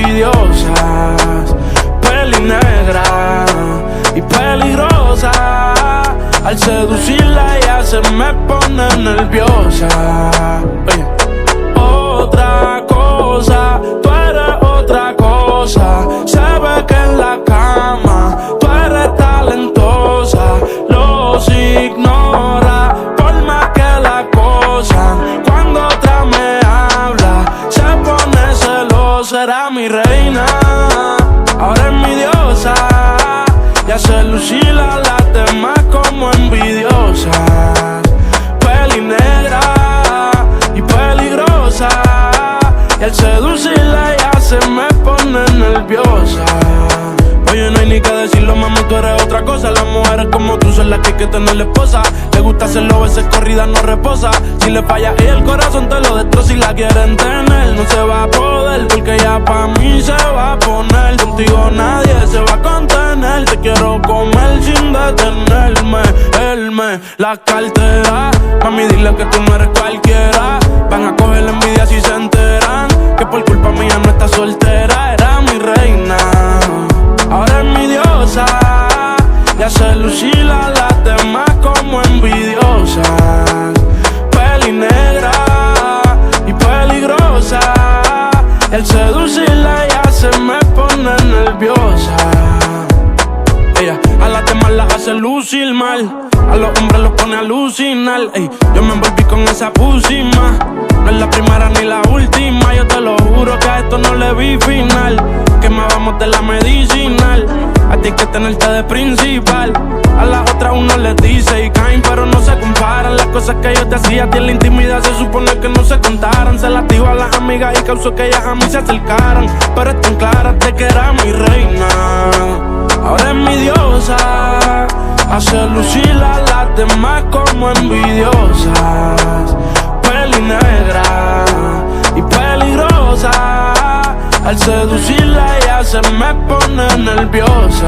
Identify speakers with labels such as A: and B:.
A: envidiosas. Peli negra y peligrosa. Al seducirla ella se me pone nerviosa. Oye. Otra cosa, tú eres otra cosa. Se ve que en la cama tú eres talentosa. Los ignora por más que la acosan. Cuando otra me habla se pone celosa. Era mi reina, ahora es mi diosa. Y hace lucir a las demás como envidiosas. Peli negra y peligrosa. Y al seducirla ya se me pone nerviosa. Oye, no hay ni que decirlo, mami, tú eres otra cosa. Las mujeres como tú son las que hay que tener esposa. Le gusta hacerlo, veces corrida no reposa. Si le falla y el corazón te lo destroza. Si la quieren tener, no se va a poder, porque ya pa' mí se va a poner. Contigo nadie se va a contener. Te quiero comer sin detenerme. Él me la cartera. Mami, dile que tú no eres cualquiera. Van a coger la envidia si se enteran que por culpa mía no está soltera. Era mi reina, ahora es mi diosa. Y hace lucir a las demás como envidiosas. Peli negra y peligrosa. Y al seducirla ya se me pone nerviosa. Ella a las demás las hace lucir mal. A los hombres los pone a alucinar. Ey, yo me envolví con esa pusima. No es la primera ni la última. Yo te lo juro que a esto no le vi final. Que me vamos de la medicinal. A ti hay que tenerte de principal. A las otras uno les dice y caen, pero no se comparan. Las cosas que yo te hacía a ti en la intimidad se supone que no se contaran. Se las digo a las amigas y causó que ellas a mí se acercaran. Pero están claras de que era mi reina, ahora es mi diosa. Hace lucir a las demás como envidiosas. Peli negra y peligrosa. Al seducirla ella se me pone nerviosa.